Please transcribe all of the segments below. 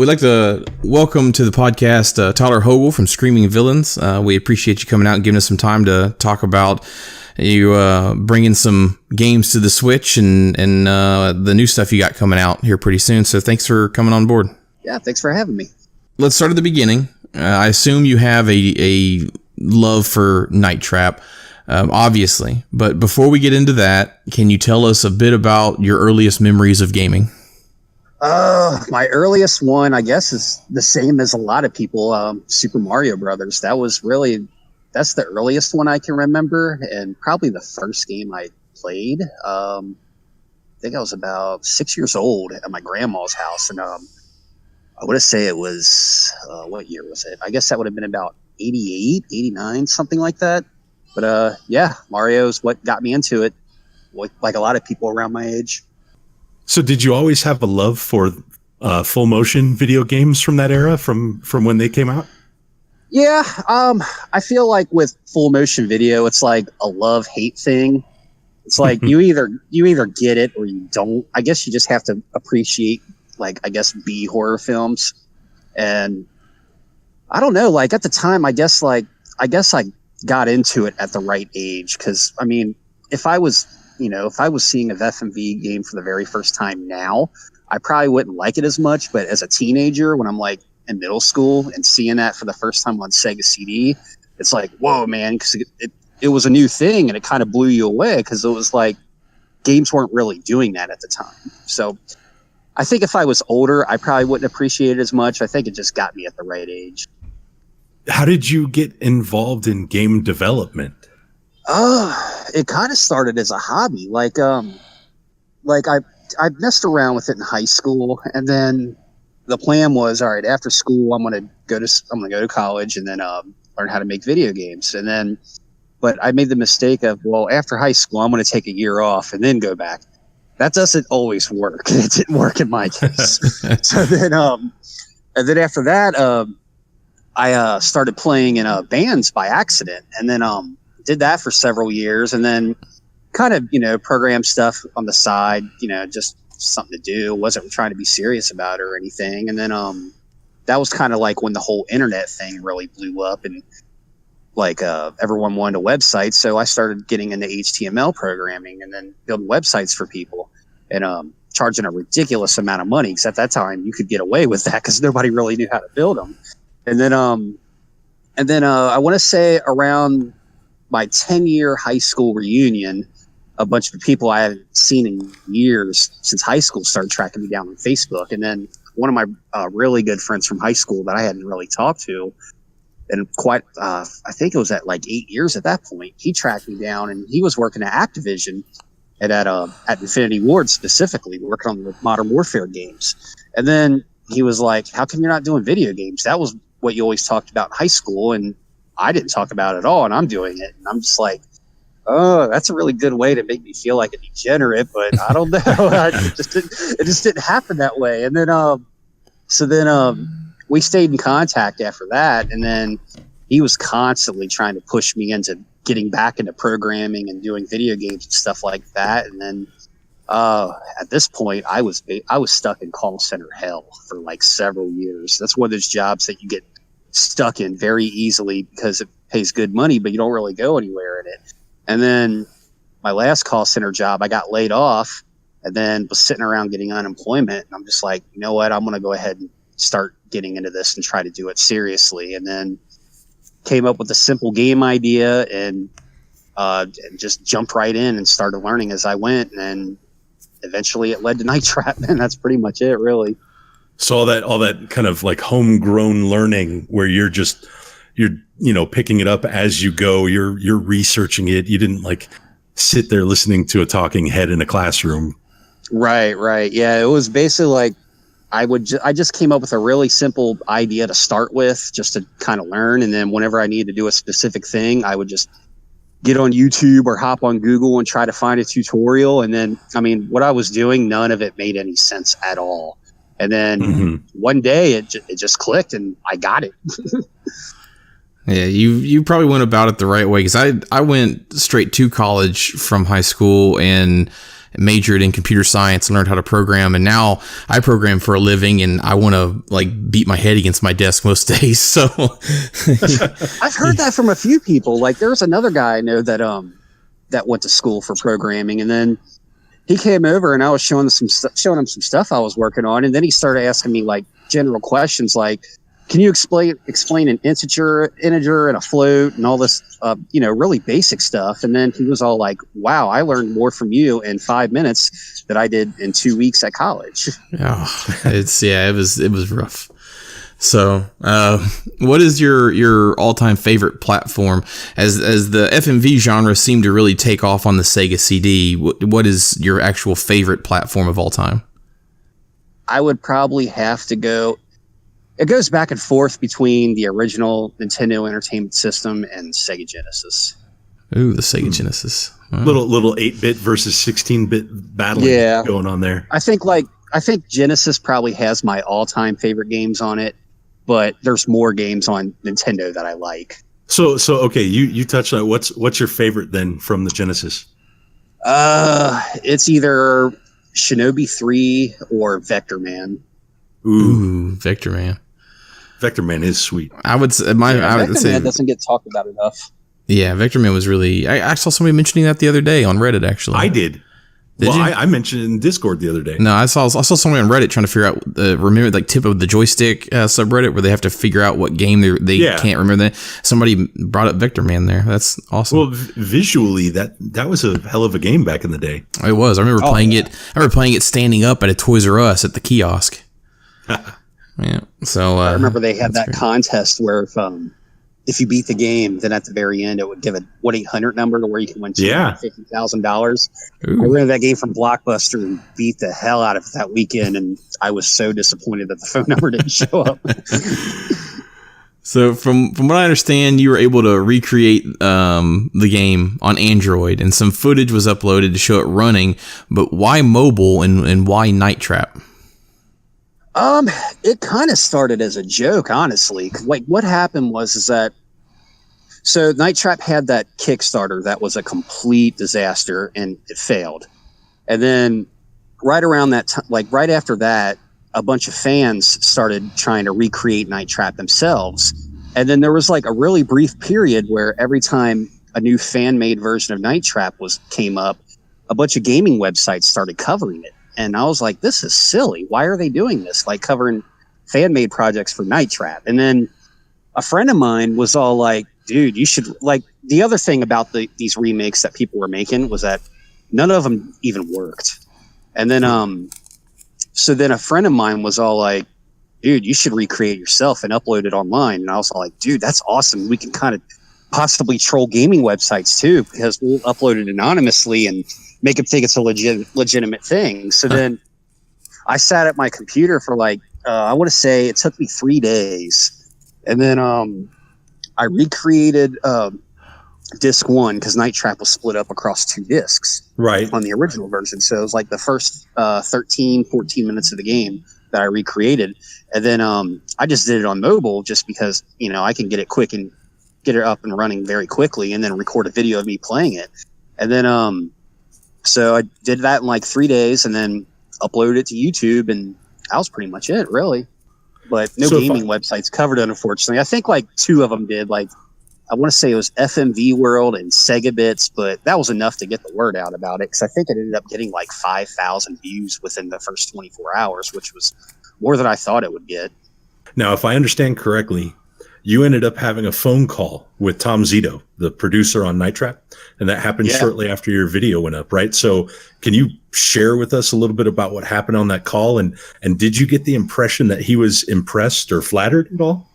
We'd like to welcome to the podcast Tyler Hogle from Screaming Villains. We appreciate you coming out and giving us some time to talk about you bringing some games to the Switch and the new stuff you got coming out here pretty soon. So thanks for coming on board. Yeah, thanks for having me. Let's start at the beginning. I assume you have a love for Night Trap, obviously. But before we get into that, can you tell us a bit about your earliest memories of gaming? My earliest one, I guess, is the same as a lot of people. Super Mario Brothers. That's the earliest one I can remember, and probably the first game I played. I think I was about 6 years old at my grandma's house, and I want to say it was what year was it? I guess that would have been about 88, 89, something like that. But yeah, Mario's what got me into it, like a lot of people around my age. So did you always have a love for full motion video games from that era, from when they came out? Yeah, I feel like with full motion video, it's like a love-hate thing. It's like you either get it or you don't. I guess you just have to appreciate, like, I guess, B horror films. And I don't know, like at the time, I guess I got into it at the right age. Cause I mean, if I was seeing a FMV game for the very first time now, I probably wouldn't like it as much. But as a teenager, when I'm like in middle school and seeing that for the first time on Sega CD, it's like, whoa, man, because it was a new thing and it kind of blew you away because it was like games weren't really doing that at the time. So I think if I was older, I probably wouldn't appreciate it as much. I think it just got me at the right age. How did you get involved in game development? It kind of started as a hobby. Like I messed around with it in high school, and then the plan was, all right, after school, I'm gonna go to college and then learn how to make video games. But I made the mistake of, well, after high school, I'm gonna take a year off and then go back. That doesn't always work. It didn't work in my case. So then, and then after that, I started playing in bands by accident, and then did that for several years, and then kind of, program stuff on the side, just something to do. Wasn't trying to be serious about it or anything. And then that was kind of like when the whole internet thing really blew up, and like everyone wanted a website. So I started getting into HTML programming and then building websites for people and charging a ridiculous amount of money, because at that time you could get away with that because nobody really knew how to build them. And then I want to say around my 10-year high school reunion, a bunch of people I hadn't seen in years since high school started tracking me down on Facebook. And then one of my really good friends from high school that I hadn't really talked to, and I think it was at like 8 years at that point, he tracked me down, and he was working at Activision and at Infinity Ward specifically, working on the Modern Warfare games. And then he was like, how come you're not doing video games? That was what you always talked about in high school, and I didn't talk about it at all, and I'm doing it. And I'm just like, oh, that's a really good way to make me feel like a degenerate, but I don't know. It just didn't happen that way. And then, we stayed in contact after that. And then he was constantly trying to push me into getting back into programming and doing video games and stuff like that. And then, at this point, I was stuck in call center hell for like several years. That's one of those jobs that you get stuck in very easily because it pays good money, but you don't really go anywhere in it. And then my last call center job, I got laid off and then was sitting around getting unemployment. And I'm just like, you know what? I'm going to go ahead and start getting into this and try to do it seriously. And then came up with a simple game idea and just jumped right in and started learning as I went. And then eventually it led to Night Trap, and that's pretty much it, really. So all that kind of like homegrown learning where you're picking it up as you go, you're researching it. You didn't like sit there listening to a talking head in a classroom. Right. Yeah. It was basically like, I just came up with a really simple idea to start with just to kind of learn. And then whenever I needed to do a specific thing, I would just get on YouTube or hop on Google and try to find a tutorial. And then, I mean, what I was doing, none of it made any sense at all. And then one day it just clicked and I got it. Yeah, you probably went about it the right way, because I went straight to college from high school and majored in computer science and learned how to program. And now I program for a living, and I want to like beat my head against my desk most days. So I've heard that from a few people. Like there's another guy I know that that went to school for programming, and then he came over and I was showing him some stuff I was working on, and then he started asking me like general questions like, can you explain an integer and a float and all this, really basic stuff. And then he was all like, wow, I learned more from you in 5 minutes than I did in 2 weeks at college. Oh, it was rough. So, what is your all-time favorite platform? As the FMV genre seemed to really take off on the Sega CD, what is your actual favorite platform of all time? I would probably have to go. It goes back and forth between the original Nintendo Entertainment System and Sega Genesis. Ooh, the Sega Genesis. Oh. Little 8-bit versus 16-bit battling going on there. I think Genesis probably has my all-time favorite games on it, but there's more games on Nintendo that I like. So okay, you touched on it. What's your favorite then from the Genesis? It's either Shinobi 3 or Vector Man. Ooh, Vector Man. Vector Man is sweet. I would say Vector Man doesn't get talked about enough. Yeah, Vector Man was really. I saw somebody mentioning that the other day on Reddit. Actually, I did. I mentioned it in Discord the other day. No, I saw somebody on Reddit trying to figure out remember like tip of the joystick subreddit where they have to figure out what game they can't remember. Somebody brought up Vector Man there. That's awesome. Well, visually that was a hell of a game back in the day. It was. I remember playing it. I remember playing it standing up at a Toys R Us at the kiosk. Yeah. So I remember they had that contest where if you beat the game, then at the very end it would give a 1-800 number to where you can win $250,000. I rented that game from Blockbuster and beat the hell out of it that weekend, and I was so disappointed that the phone number didn't show up. So from what I understand, you were able to recreate the game on Android, and some footage was uploaded to show it running. But why mobile and why Night Trap? It kind of started as a joke, honestly. Like what happened was that so Night Trap had that Kickstarter that was a complete disaster and it failed. And then right around that time, like right after that, a bunch of fans started trying to recreate Night Trap themselves. And then there was like a really brief period where every time a new fan-made version of Night Trap came up, a bunch of gaming websites started covering it. And I was like, this is silly. Why are they doing this? Like covering fan-made projects for Night Trap. And then a friend of mine was all like, dude, you should like the other thing about these remakes that people were making was that none of them even worked. And then, so then a friend of mine was all like, dude, you should recreate yourself and upload it online. And I was all like, dude, that's awesome. We can kind of possibly troll gaming websites too, because we'll upload it anonymously and make them think it's a legitimate thing. So then I sat at my computer for like, I want to say it took me 3 days. And then I recreated disc 1 because Night Trap was split up across 2 discs on the original version. So it was like the first 13, 14 minutes of the game that I recreated. And then I just did it on mobile just because, I can get it quick and get it up and running very quickly and then record a video of me playing it. And then so I did that in like 3 days and then uploaded it to YouTube, and that was pretty much it, really. But no gaming websites covered it, unfortunately. I think like 2 of them did. Like I want to say it was FMV World and Sega Bits, but that was enough to get the word out about it because I think it ended up getting like 5,000 views within the first 24 hours, which was more than I thought it would get. Now, if I understand correctly, you ended up having a phone call with Tom Zito, the producer on Night Trap, and that happened shortly after your video went up, right? So can you share with us a little bit about what happened on that call? And did you get the impression that he was impressed or flattered at all?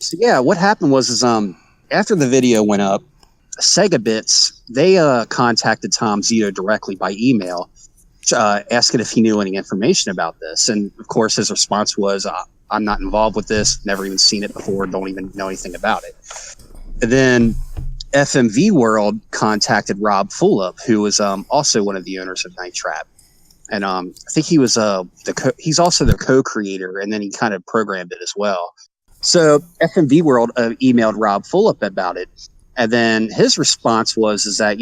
So yeah, what happened was after the video went up, Sega Bits, they contacted Tom Zito directly by email, asking if he knew any information about this. And of course, his response was, I'm not involved with this, never even seen it before, don't even know anything about it. And then FMV World contacted Rob Fulop, who was also one of the owners of Night Trap. And I think he was he's also the co-creator, and then he kind of programmed it as well. So FMV World emailed Rob Fulop about it. And then his response was that,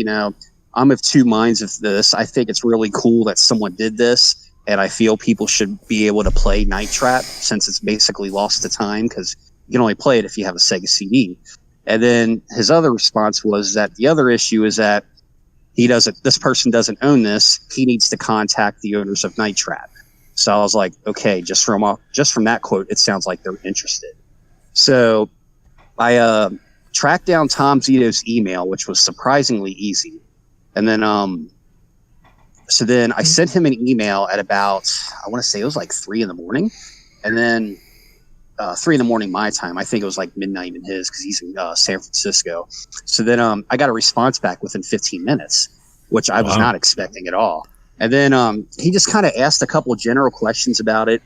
I'm of two minds of this. I think it's really cool that someone did this, and I feel people should be able to play Night Trap since it's basically lost to time because you can only play it if you have a Sega CD. And then his other response was that the other issue is that this person doesn't own this. He needs to contact the owners of Night Trap. So I was like, okay, just from that quote, it sounds like they're interested. So I tracked down Tom Zito's email, which was surprisingly easy. And then, so then I sent him an email at about, I want to say it was like 3 a.m. And then 3 a.m. my time. I think it was like midnight in his because he's in San Francisco. So then I got a response back within 15 minutes, which I was not expecting at all. And then he just kind of asked a couple of general questions about it.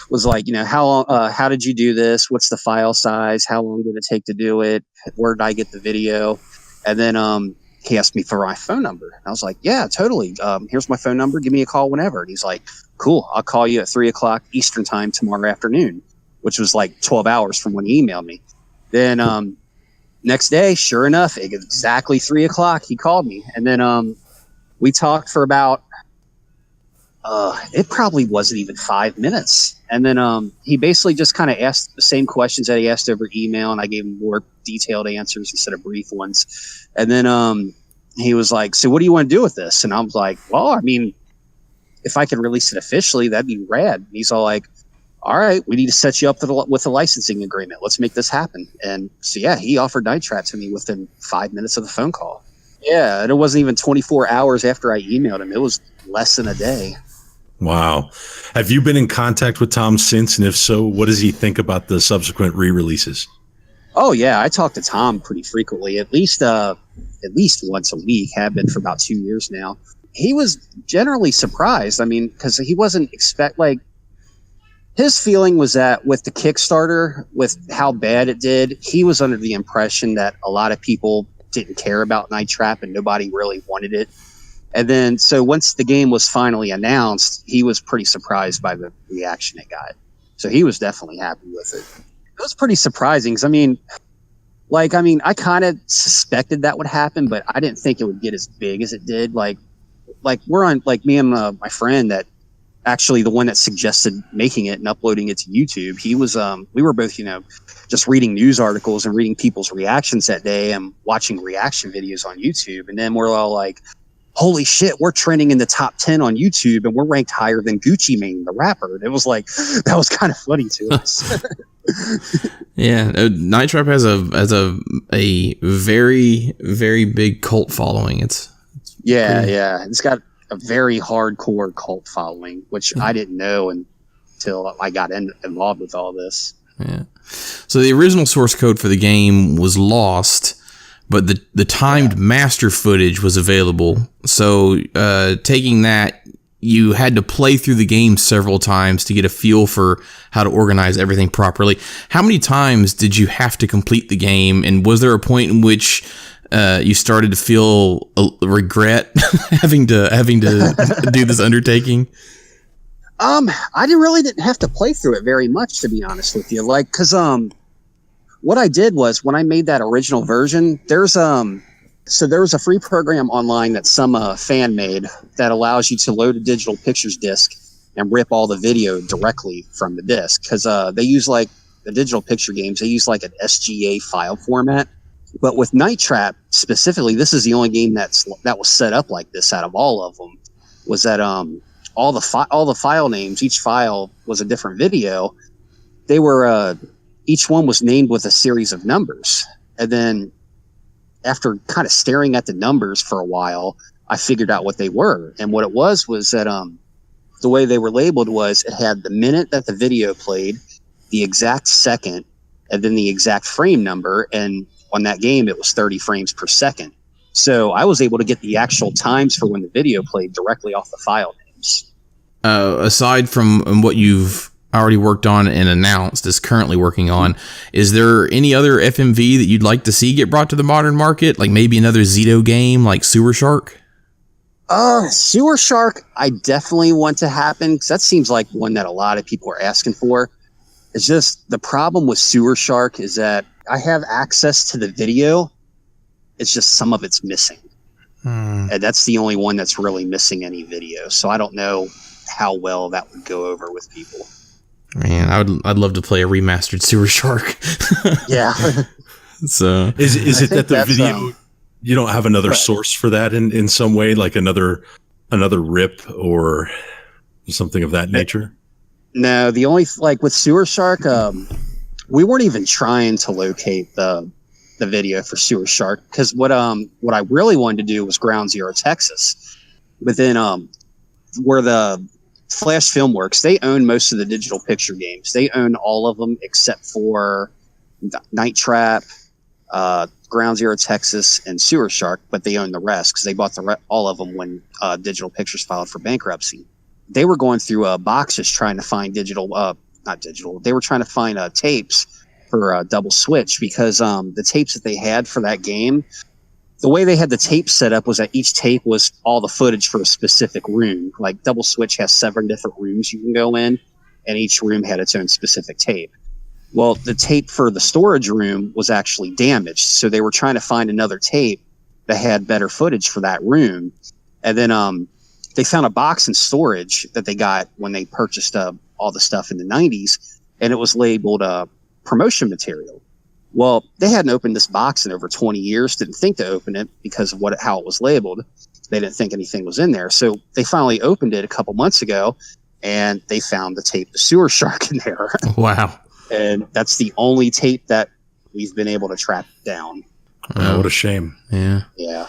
Was like, how did you do this? What's the file size? How long did it take to do it? Where did I get the video? And then he asked me for my phone number. And I was like, yeah, totally. Here's my phone number. Give me a call whenever. And he's like, cool. I'll call you at 3:00 Eastern time tomorrow afternoon, which was like 12 hours from when he emailed me. Then next day, sure enough, at exactly 3:00, he called me. And then we talked for about, it probably wasn't even 5 minutes. And then he basically just kind of asked the same questions that he asked over email, and I gave him more detailed answers instead of brief ones. And then he was like, so what do you want to do with this? And I was like, well, I mean, if I could release it officially, that'd be rad. And he's all like, all right, we need to set you up with a licensing agreement. Let's make this happen. And so, yeah, he offered Night Trap to me within 5 minutes of the phone call. Yeah, and it wasn't even 24 hours after I emailed him. It was less than a day. Wow. Have you been in contact with Tom since? And if so, what does he think about the subsequent re-releases? Oh, yeah. I talk to Tom pretty frequently, at least once a week. Have been for about 2 years now. He was generally surprised. I mean, because he wasn't his feeling was that with the Kickstarter, with how bad it did, he was under the impression that a lot of people didn't care about Night Trap and nobody really wanted it. And then, so once the game was finally announced, he was pretty surprised by the reaction it got. So he was definitely happy with it. It was pretty surprising because, I kind of suspected that would happen, but I didn't think it would get as big as it did. Like we're on, like me and my friend that actually the one that suggested making it and uploading it to YouTube. He was, we were both, just reading news articles and reading people's reactions that day and watching reaction videos on YouTube. And then we're all like, holy shit, we're trending in the top 10 on YouTube and we're ranked higher than Gucci Mane, the rapper. And it was like, that was kind of funny to us. Yeah. Night Trap has a very, very big cult following. It's yeah. It's got a very hardcore cult following, which I didn't know until I got involved with all this. Yeah. So the original source code for the game was lost, but the timed master footage was available. So taking that, you had to play through the game several times to get a feel for how to organize everything properly. How many times did you have to complete the game? And was there a point in which you started to feel a regret having to do this undertaking? I didn't have to play through it very much, to be honest with you. Like, cause what I did was when I made that original version, there was a free program online that some fan made that allows you to load a digital pictures disc and rip all the video directly from the disc. Cause they use like the digital picture games, they use like an SGA file format. But with Night Trap specifically, this is the only game that was set up like this out of all of them. Was that all the file names, each file was a different video. They were each one was named with a series of numbers, and then after kind of staring at the numbers for a while, I figured out what they were. And what it was that the way they were labeled was it had the minute that the video played, the exact second, and then the exact frame number. And on that game, it was 30 frames per second. So I was able to get the actual times for when the video played directly off the file names. Aside from what you've already worked on and announced is currently working on, is there any other FMV that you'd like to see get brought to the modern market? Like maybe another Zito game like Sewer Shark? Sewer Shark, I definitely want to happen because that seems like one that a lot of people are asking for. It's just the problem with Sewer Shark is that I have access to the video. It's just some of it's missing. And that's the only one that's really missing any video. So I don't know how well that would go over with people. Man, I'd love to play a remastered Sewer Shark. Yeah. So is it that the video you don't have another source for that in some way, like another rip or something of that nature? No, the only like with Sewer Shark, we weren't even trying to locate the video for Sewer Shark, because what I really wanted to do was Ground Zero Texas. But then where the Flash Filmworks, they own most of the digital picture games. They own all of them except for Night Trap, Ground Zero Texas, and Sewer Shark, but they own the rest because they bought all of them when Digital Pictures filed for bankruptcy. They were going through boxes trying to find they were trying to find tapes for Double Switch, because the tapes that they had for that game, the way they had the tape set up was that each tape was all the footage for a specific room. Like Double Switch has 7 different rooms you can go in, and each room had its own specific tape. Well, the tape for the storage room was actually damaged, so they were trying to find another tape that had better footage for that room. And then they found a box in storage that they got when they purchased all the stuff in the 90s, and it was labeled promotion material. Well, they hadn't opened this box in over 20 years, didn't think to open it because of how it was labeled. They didn't think anything was in there. So they finally opened it a couple months ago, and they found the tape, The Sewer Shark, in there. Wow. And that's the only tape that we've been able to track down. Oh, what a shame. Yeah. Yeah.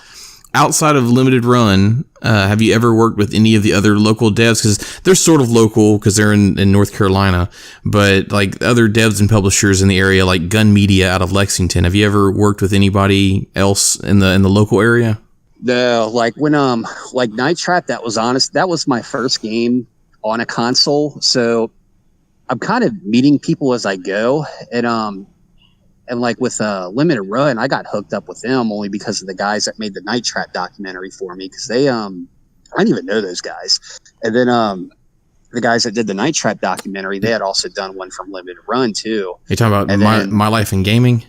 Outside of Limited Run, have you ever worked with any of the other local devs? Because they're sort of local because they're in North Carolina, but like other devs and publishers in the area, like Gun Media out of Lexington. Have you ever worked with anybody else in the local area? No, like when like Night Trap, that was my first game on a console, so I'm kind of meeting people as I go, and like with Limited Run, I got hooked up with them only because of the guys that made the Night Trap documentary for me, because they I didn't even know those guys. And then the guys that did the Night Trap documentary, they had also done one from Limited Run too. You're talking about My Life in Gaming?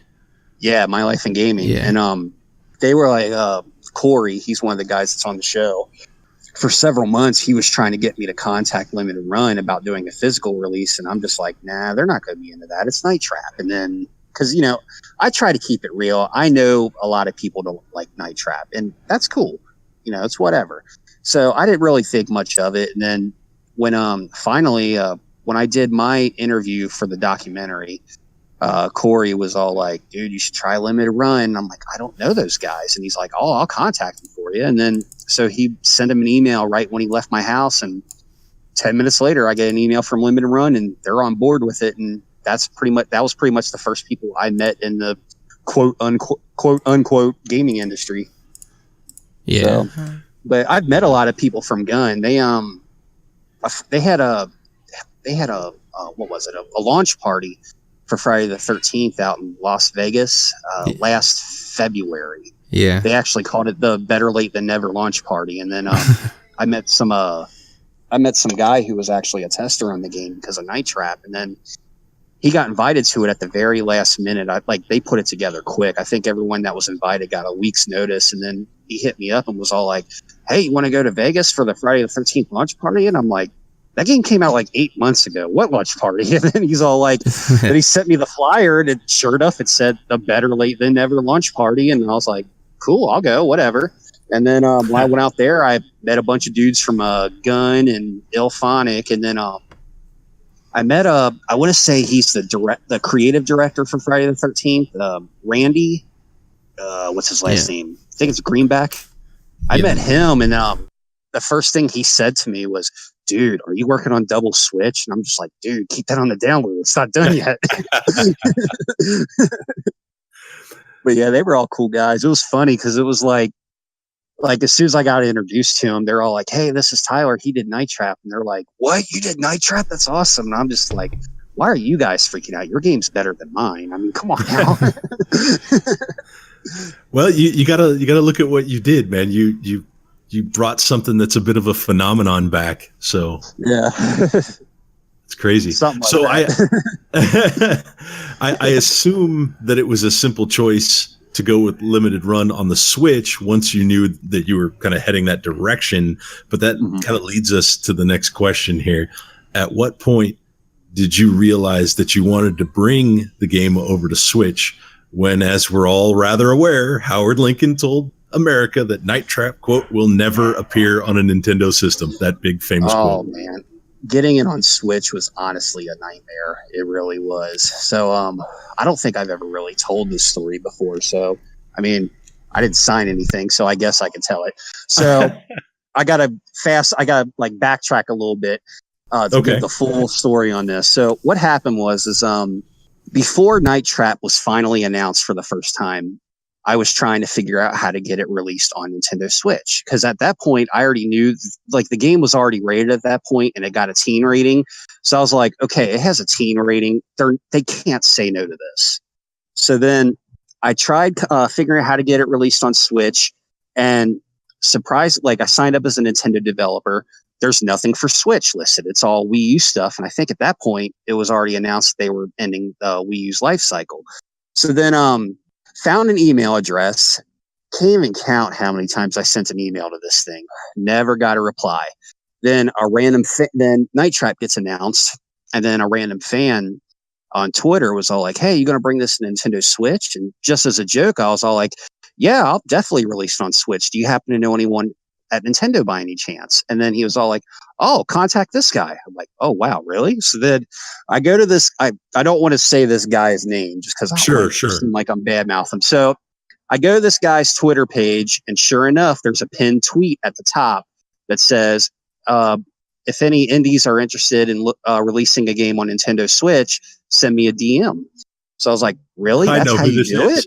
Yeah, My Life in Gaming. Yeah. And they were like Corey, he's one of the guys that's on the show. For several months, he was trying to get me to contact Limited Run about doing a physical release, and I'm just like, nah, they're not going to be into that. It's Night Trap. And then, because, I try to keep it real. I know a lot of people don't like Night Trap, and that's cool. It's whatever. So I didn't really think much of it. And then when finally, when I did my interview for the documentary, Corey was all like, dude, you should try Limited Run. I'm like, I don't know those guys. And he's like, oh, I'll contact them for you. And then so he sent him an email right when he left my house, and 10 minutes later I get an email from Limited Run, and they're on board with it. And that was pretty much the first people I met in the quote unquote gaming industry. Yeah. So, but I've met a lot of people from Gun. They had a what was it? A launch party for Friday the 13th out in Las Vegas last February. Yeah. They actually called it the Better Late Than Never launch party. And then I met some guy who was actually a tester on the game because of Night Trap, and then he got invited to it at the very last minute. They put it together quick. I think everyone that was invited got a week's notice, and then he hit me up and was all like, hey, you want to go to Vegas for the Friday the 13th launch party? And I'm like, that game came out like 8 months ago. What launch party? And then he's all like, then he sent me the flyer, and sure enough, it said the Better Late Than Never launch party. And I was like, cool, I'll go, whatever. And then when I went out there, I met a bunch of dudes from Gun and Ilphonic, and then I met I want to say he's the creative director for Friday the 13th, Randy. What's his last name? I think it's Greenback. I met him, and the first thing he said to me was, dude, are you working on Double Switch? And I'm just like, dude, keep that on the download. It's not done yet. But yeah, they were all cool guys. It was funny because it was like as soon as I got introduced to them, they're all like, hey, this is Tyler. He did Night Trap. And they're like, what? You did Night Trap? That's awesome. And I'm just like, why are you guys freaking out? Your game's better than mine. I mean, come on now. Well, you gotta look at what you did, man. You brought something that's a bit of a phenomenon back. So yeah, it's crazy. Something like so that. I assume that it was a simple choice to go with limited run on the Switch once you knew that you were kind of heading that direction. But that kind of leads us to the next question here. At what point did you realize that you wanted to bring the game over to Switch when, as we're all rather aware, Howard Lincoln told America that Night Trap, quote, will never appear on a Nintendo system? That big famous quote. Oh, man. Getting it on Switch was honestly a nightmare. It really was. So I don't think I've ever really told this story before. So, I mean, I didn't sign anything, so I guess I could tell it. So I got to like backtrack a little bit to give the full story on this. So what happened was before Night Trap was finally announced for the first time, I was trying to figure out how to get it released on Nintendo Switch. Because at that point, I already knew, like, the game was already rated at that point, and it got a teen rating. So I was like, okay, it has a teen rating. They can't say no to this. So then I tried figuring out how to get it released on Switch, and I signed up as a Nintendo developer. There's nothing for Switch listed. It's all Wii U stuff. And I think at that point, it was already announced they were ending Wii U's life cycle. So then found an email address. Can't even count how many times I sent an email to this thing. Never got a reply. Then then Night Trap gets announced, and then a random fan on Twitter was all like, "Hey, you going to bring this to Nintendo Switch?" And just as a joke, I was all like, "Yeah, I'll definitely release it on Switch. Do you happen to know anyone at Nintendo by any chance?" And then he was all like, "Oh, contact this guy." I'm like, "Oh, wow, really?" So then I go to this. I don't want to say this guy's name just because I seem like I'm bad mouth him. So I go to this guy's Twitter page, and sure enough, there's a pinned tweet at the top that says, "If any indies are interested in releasing a game on Nintendo Switch, send me a DM." So I was like, "Really? That's how you do it?"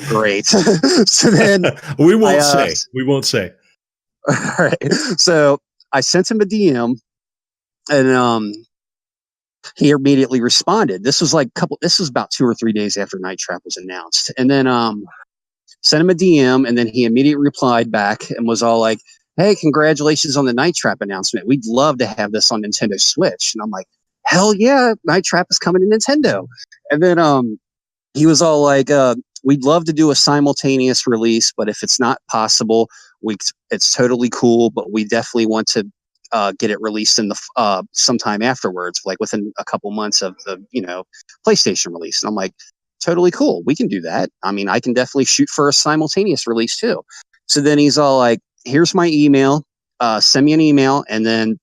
Great. So then we won't say. All right. So I sent him a DM, and he immediately responded. This was about 2 or 3 days after Night Trap was announced. And then sent him a DM, and then he immediately replied back and was all like, "Hey, congratulations on the Night Trap announcement. We'd love to have this on Nintendo Switch." And I'm like, "Hell yeah, Night Trap is coming to Nintendo." And then he was all like, "We'd love to do a simultaneous release, but if it's not possible, it's totally cool, but we definitely want to get it released in the sometime afterwards, like within a couple months of the PlayStation release." And I'm like, "Totally cool. We can do that. I mean, I can definitely shoot for a simultaneous release too." So then he's all like, "Here's my email. Send me an email, and then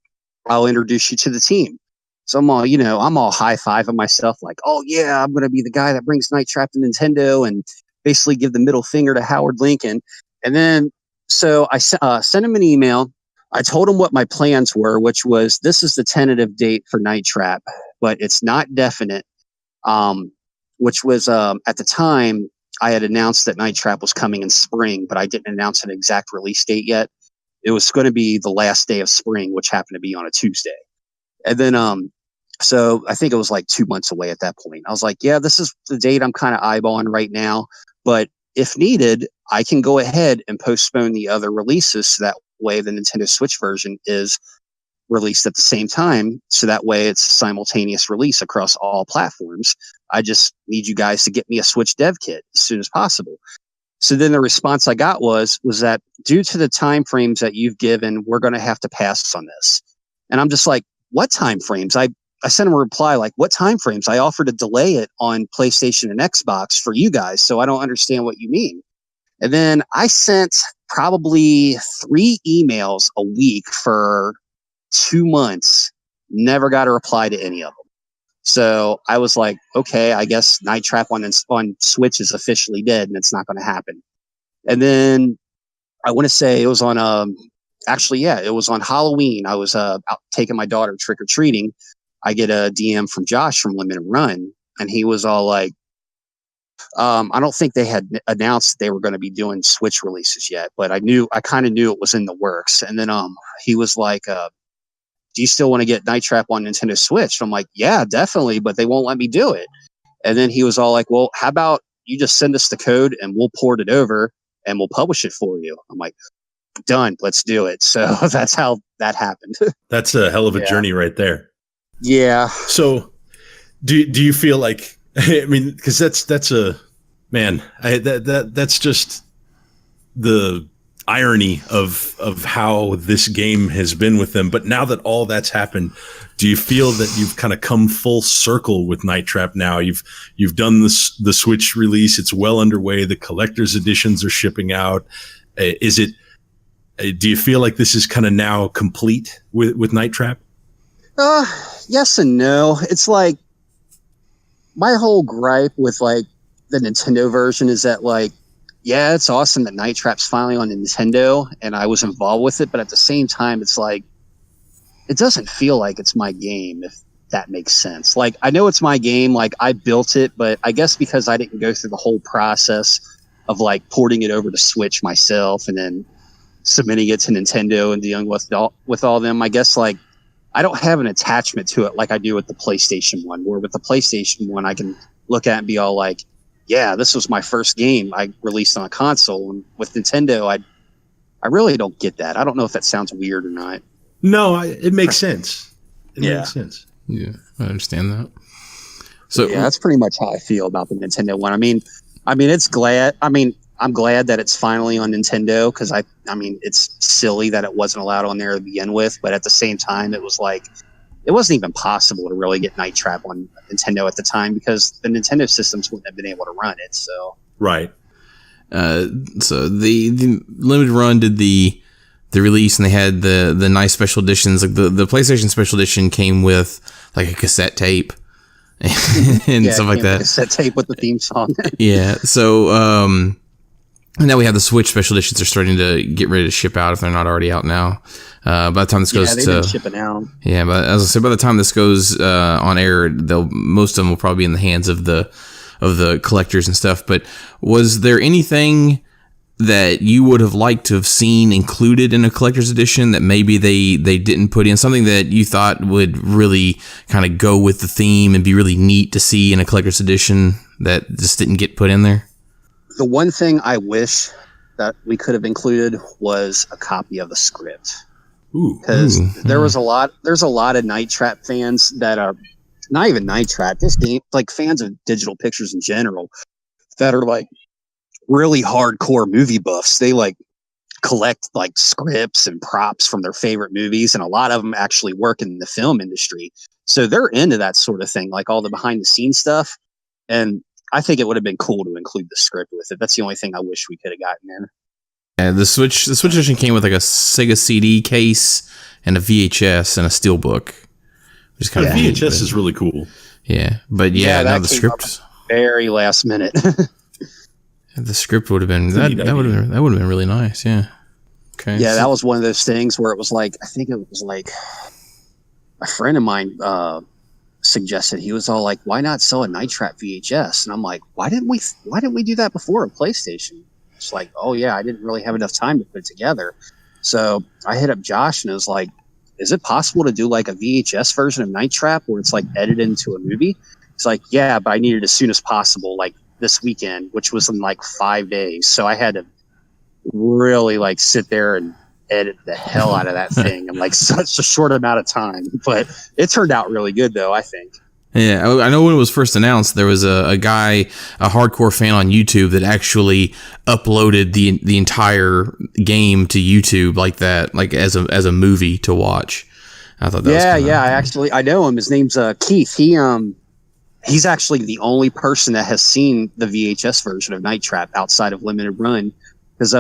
I'll introduce you to the team." So I'm all high-fiving myself like, "Oh yeah, I'm going to be the guy that brings Night Trap to Nintendo," and basically give the middle finger to Howard Lincoln. And then, so I sent him an email. I told him what my plans were, which was, this is the tentative date for Night Trap, but it's not definite. Which was, at the time, I had announced that Night Trap was coming in spring, but I didn't announce an exact release date yet. It was going to be the last day of spring, which happened to be on a Tuesday. And then, so I think it was like 2 months away at that point. I was like, "Yeah, this is the date I'm kind of eyeballing right now. But if needed, I can go ahead and postpone the other releases. So that way the Nintendo Switch version is released at the same time. So that way it's a simultaneous release across all platforms. I just need you guys to get me a Switch dev kit as soon as possible." So then the response I got was that, "Due to the timeframes that you've given, we're going to have to pass on this." And I'm just like, "What timeframes?" I sent him a reply like, "What timeframes? I offered to delay it on PlayStation and Xbox for you guys, so I don't understand what you mean." And then I sent probably 3 emails a week for 2 months, never got a reply to any of them. So I was like, okay, I guess Night Trap on Switch is officially dead and it's not going to happen. And then I want to say it was on it was on Halloween. I was out taking my daughter trick or treating. I get a DM from Josh from Limited Run, and he was all like, I don't think they had announced they were going to be doing Switch releases yet, but I kind of knew it was in the works. And then he was like, "Do you still want to get Night Trap on Nintendo Switch?" I'm like, "Yeah, definitely, but they won't let me do it." And then he was all like, "Well, how about you just send us the code and we'll port it over and we'll publish it for you?" I'm like, "Done, let's do it." So that's how that happened. That's a hell of a journey right there. Yeah. So do you feel like, I mean, because that's a Man, that's just the irony of how this game has been with them. But now that all that's happened, do you feel that you've kind of come full circle with Night Trap now? You've done the Switch release. It's well underway. The collector's editions are shipping out. Do you feel like this is kind of now complete with Night Trap? Yes and no. It's like my whole gripe with like the Nintendo version is that like, yeah, it's awesome that Night Trap's finally on Nintendo and I was involved with it, but at the same time, it's like, it doesn't feel like it's my game, if that makes sense. Like, I know it's my game, like I built it, but I guess because I didn't go through the whole process of like porting it over to Switch myself and then submitting it to Nintendo and dealing with all them, I guess like I don't have an attachment to it like I do with the PlayStation 1, where with the PlayStation 1, I can look at it and be all like, yeah, this was my first game I released on a console. And with Nintendo, I really don't get that. I don't know if that sounds weird or not. No, it makes sense. It makes sense. Yeah, I understand that. So yeah, that's pretty much how I feel about the Nintendo one. I mean, I'm glad that it's finally on Nintendo because I mean, it's silly that it wasn't allowed on there to begin with. But at the same time, it was like, it wasn't even possible to really get Night Trap on Nintendo at the time because the Nintendo systems wouldn't have been able to run it. So right. So the limited run did the release, and they had the nice special editions. Like the PlayStation Special Edition came with like a cassette tape and stuff like that. Cassette tape with the theme song. Yeah. So and now we have the Switch Special Editions are starting to get ready to ship out if they're not already out now. By the time this goes they've been shipping out. Yeah, but as I said, by the time this goes on air, most of them will probably be in the hands of the collectors and stuff. But was there anything that you would have liked to have seen included in a collector's edition that maybe they didn't put in? Something that you thought would really kind of go with the theme and be really neat to see in a collector's edition that just didn't get put in there? The one thing I wish that we could have included was a copy of the script. Because there's a lot of Night Trap fans that are not even Night Trap, this game, like fans of digital pictures in general, that are like really hardcore movie buffs. They like collect like scripts and props from their favorite movies, and a lot of them actually work in the film industry. So they're into that sort of thing, like all the behind the scenes stuff. And I think it would have been cool to include the script with it. That's the only thing I wish we could have gotten there. Yeah, the Switch edition came with like a Sega CD case and a VHS and a steelbook. Which kind of VHS is really cool. Yeah, but now the script very last minute. The script would have been that would have been really nice. Yeah. Okay. Yeah, that was one of those things where it was like, I think it was like a friend of mine suggested, he was all like, why not sell a Night Trap VHS? And I'm like, why didn't we do that before a PlayStation? It's like, oh yeah, I didn't really have enough time to put it together. So I hit up Josh and it was like, is it possible to do like a VHS version of Night Trap where it's like edited into a movie? It's like, yeah, but I need it as soon as possible, like this weekend, which was in like 5 days. So I had to really like sit there and edit the hell out of that thing in like such a short amount of time. But it turned out really good though, I think. Yeah, I know when it was first announced, there was a guy, a hardcore fan on YouTube that actually uploaded the entire game to YouTube like that, like as a movie to watch. I thought that was I know him. His name's Keith. He's actually the only person that has seen the VHS version of Night Trap outside of Limited Run, because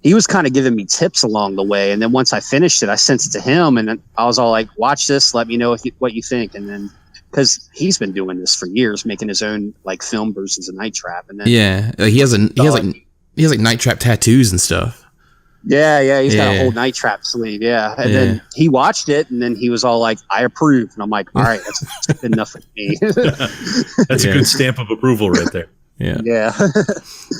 he was kind of giving me tips along the way, and then once I finished it, I sent it to him, and I was all like, "Watch this, let me know what you think." And then, because he's been doing this for years, making his own like film versions of Night Trap, and then he has like Night Trap tattoos and stuff. Yeah, he's got a whole Night Trap sleeve. Yeah, and then he watched it, and then he was all like, "I approve," and I'm like, "All right, that's good enough for me." That's a good stamp of approval right there. Yeah.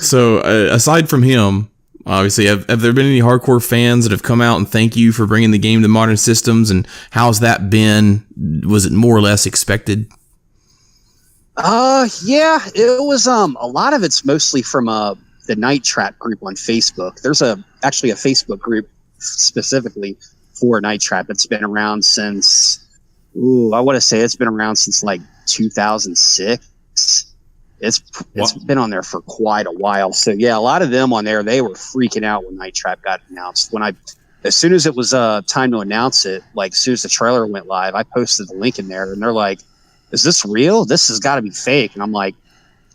So aside from him, obviously, have there been any hardcore fans that have come out and thank you for bringing the game to modern systems? And how's that been? Was it more or less expected? Yeah, it was. A lot of it's mostly from the Night Trap group on Facebook. There's actually a Facebook group specifically for Night Trap. It's been around since, I want to say it's been around since like 2006. It's been on there for quite a while. So yeah, a lot of them on there, they were freaking out when Night Trap got announced. As soon as it was time to announce it, like as soon as the trailer went live, I posted the link in there, and they're like, "Is this real? This has got to be fake." And I'm like,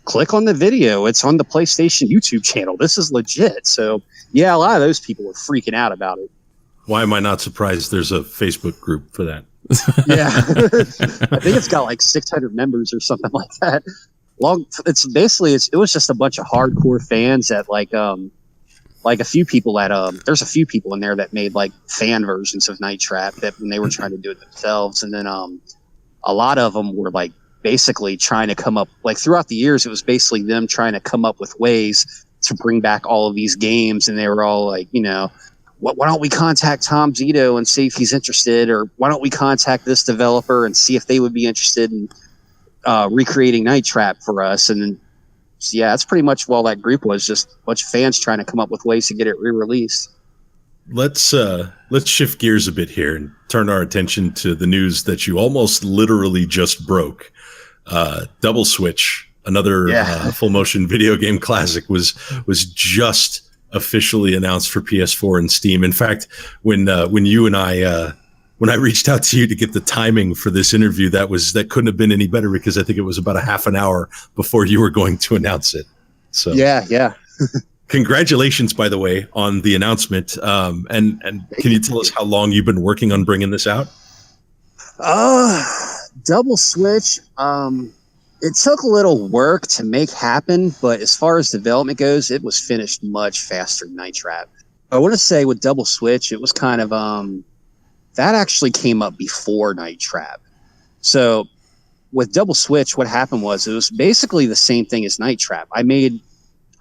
"Click on the video. It's on the PlayStation YouTube channel. This is legit." So yeah, a lot of those people were freaking out about it. Why am I not surprised there's a Facebook group for that? Yeah. I think it's got like 600 members or something like that. It was just a bunch of hardcore fans that like a few people that there's a few people in there that made like fan versions of Night Trap that when they were trying to do it themselves. And then a lot of them were like basically trying to come up, like throughout the years, it was basically them trying to come up with ways to bring back all of these games. And they were all like, why don't we contact Tom Zito and see if he's interested? Or why don't we contact this developer and see if they would be interested in recreating Night Trap for us? And then, so yeah, that's pretty much all that group was, just a bunch of fans trying to come up with ways to get it re-released. Let's shift gears a bit here and turn our attention to the news that you almost literally just broke. Double Switch, another full motion video game classic, was just officially announced for PS4 and Steam. In fact, when you and I when I reached out to you to get the timing for this interview, that couldn't have been any better, because I think it was about a half an hour before you were going to announce it. So yeah. Congratulations, by the way, on the announcement. And can you tell us how long you've been working on bringing this out? Double Switch. It took a little work to make happen, but as far as development goes, it was finished much faster than Night Trap. I want to say with Double Switch, it was kind of that actually came up before Night Trap. So with Double Switch, what happened was it was basically the same thing as Night Trap. I made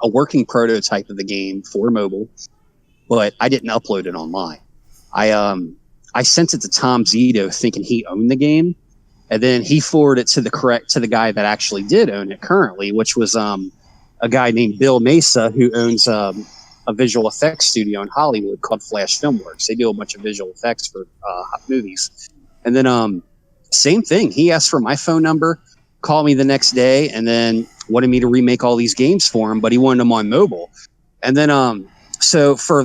a working prototype of the game for mobile, but I didn't upload it online. I sent it to Tom Zito thinking he owned the game. And then he forwarded it to the guy that actually did own it currently, which was a guy named Bill Mesa, who owns a visual effects studio in Hollywood called Flash Filmworks. They do a bunch of visual effects for movies. And then same thing. He asked for my phone number, called me the next day, and then wanted me to remake all these games for him, but he wanted them on mobile. And then so for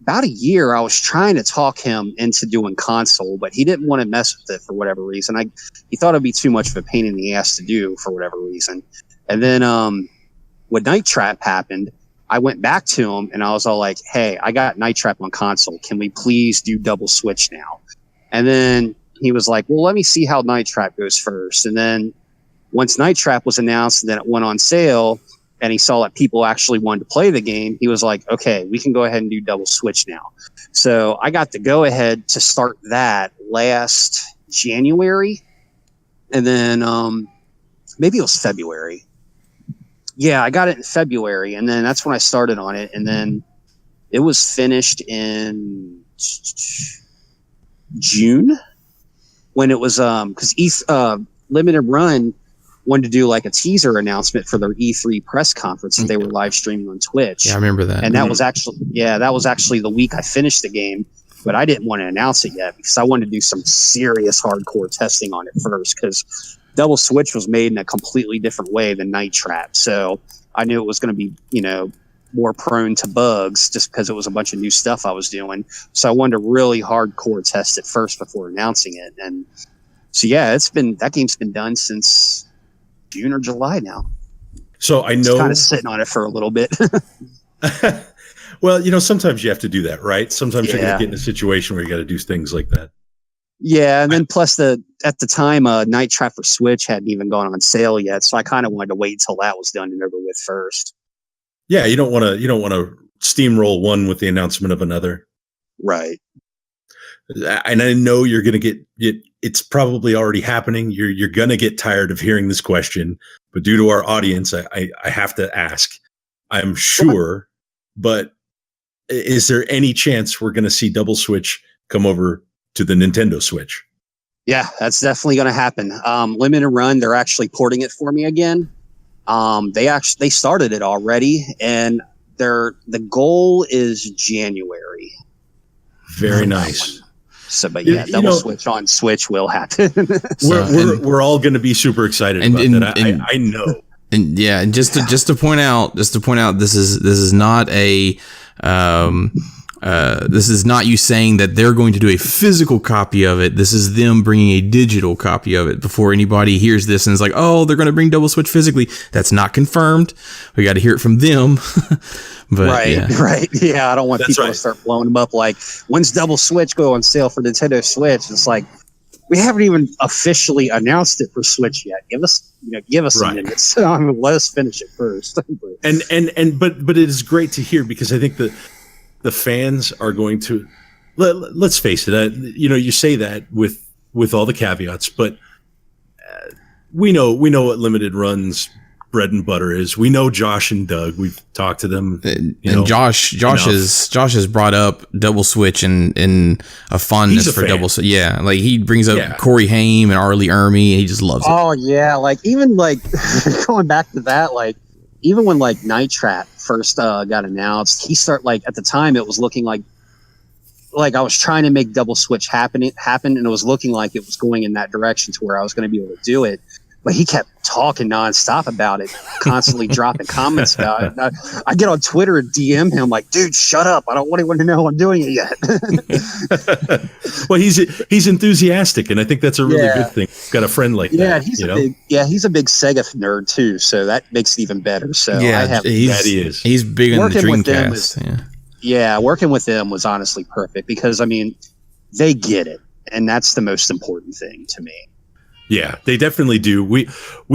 about a year, I was trying to talk him into doing console, but he didn't want to mess with it for whatever reason. He thought it'd be too much of a pain in the ass to do for whatever reason. And then when Night Trap happened, I went back to him and I was all like, "Hey, I got Night Trap on console. Can we please do Double Switch now?" And then he was like, "Well, let me see how Night Trap goes first." And then once Night Trap was announced and then it went on sale, and he saw that people actually wanted to play the game, he was like, "Okay, we can go ahead and do Double Switch now." So I got the go ahead to start that last January. And then maybe it was February. Yeah, I got it in February. And then that's when I started on it. And then it was finished in June, when it was because Limited Run wanted to do like a teaser announcement for their E3 press conference that they were live streaming on Twitch. Yeah, I remember that. And that was actually the week I finished the game, but I didn't want to announce it yet because I wanted to do some serious hardcore testing on it first, because Double Switch was made in a completely different way than Night Trap. So I knew it was going to be, more prone to bugs just because it was a bunch of new stuff I was doing. So I wanted to really hardcore test it first before announcing it. And so, yeah, that game's been done since June or July now. So I know, kind of sitting on it for a little bit. Well, sometimes you have to do that, right? Sometimes you're going to get in a situation where you got to do things like that. Yeah, and then plus at the time, Night Trap for Switch hadn't even gone on sale yet, so I kind of wanted to wait until that was done and over with first. Yeah, you don't want to steamroll one with the announcement of another, right? And I know you're going to get it. It's probably already happening. You're going to get tired of hearing this question, but due to our audience, I have to ask. I'm sure, but is there any chance we're going to see Double Switch come over to the Nintendo Switch? Yeah, that's definitely going to happen. Limited Run, they're actually porting it for me again. They started it already, and the goal is January. Very nice. So, but yeah, Double Switch on Switch will happen. We're all going to be super excited about that. I know. And yeah, and just to point out, this is not a this is not you saying that they're going to do a physical copy of it. This is them bringing a digital copy of it before anybody hears this and is like, oh, they're going to bring Double Switch physically. That's not confirmed. We got to hear it from them. But, right. Yeah, I don't want people to start blowing them up like, when's Double Switch go on sale for Nintendo Switch? It's like, we haven't even officially announced it for Switch yet. Give us some minutes. Let us finish it first. But it is great to hear, because I think the fans are going to, let's face it, you say that with all the caveats, but we know what limited runs bread and butter is. We know Josh and Doug. We've talked to them. And Josh has brought up Double Switch and a fondness for Double Switch. Yeah, like he brings up Corey Haim and Arlie Ermy, and he just loves it. Oh yeah, like even like going back to that, like even when like Night Trap first got announced, at the time it was looking like I was trying to make Double Switch happen, and it was looking like it was going in that direction to where I was going to be able to do it. But he kept talking nonstop about it, constantly dropping comments about it. I get on Twitter and DM him like, dude, shut up. I don't want anyone to know I'm doing it yet. Well, he's enthusiastic, and I think that's a really good thing. Got a friend like that. He's a big Sega nerd too, so that makes it even better. So he's big on the Dreamcast. Working with them was honestly perfect, because I mean, they get it, and that's the most important thing to me. Yeah, they definitely do. We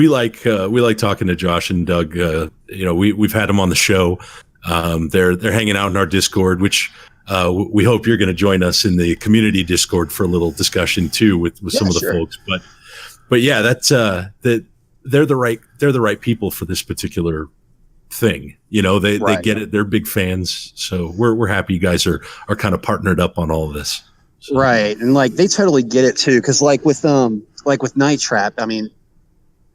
like talking to Josh and Doug. We've had them on the show. They're hanging out in our Discord, which we hope you're going to join us in the community Discord for a little discussion too with some of the folks. But yeah, that's that they're the right people for this particular thing. They get it. They're big fans, so we're happy you guys are kind of partnered up on all of this. So. Right, and like they totally get it too, because like with Night Trap, I mean,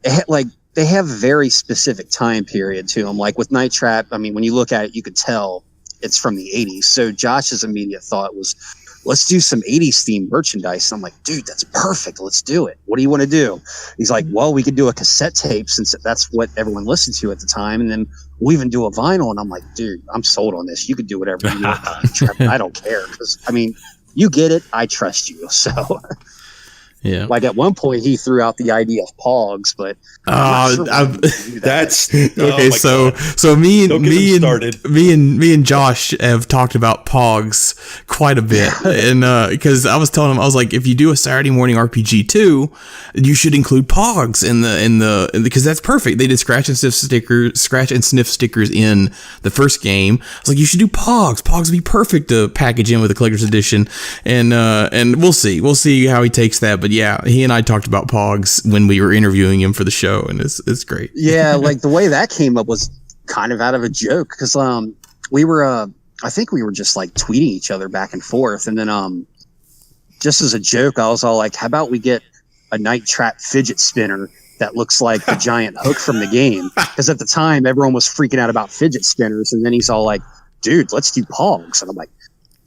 they have a very specific time period to them. Like with Night Trap, I mean, when you look at it, you could tell it's from the 80s. So Josh's immediate thought was, let's do some 80s themed merchandise. And I'm like, dude, that's perfect. Let's do it. What do you want to do? He's like, well, we could do a cassette tape, since that's what everyone listened to at the time. And then we'll even do a vinyl. And I'm like, dude, I'm sold on this. You could do whatever you want. Night Trap. I don't care. Because, I mean, you get it. I trust you. So... Yeah. Like at one point he threw out the idea of Pogs, but that's okay. So me and Josh have talked about Pogs quite a bit, and because I was telling him, I was like, if you do a Saturday morning RPG 2, you should include Pogs in the because that's perfect. They did scratch and sniff stickers in the first game. I was like, you should do Pogs. Pogs would be perfect to package in with the collector's edition, and we'll see how he takes that, but. Yeah, he and I talked about Pogs when we were interviewing him for the show, and it's great. Yeah, like the way that came up was kind of out of a joke, because we were I think we were just like tweeting each other back and forth, and then just as a joke, I was all like, how about we get a Night Trap fidget spinner that looks like the giant hook from the game? Because at the time everyone was freaking out about fidget spinners, and then he's all like, dude, let's do Pogs. And I'm like,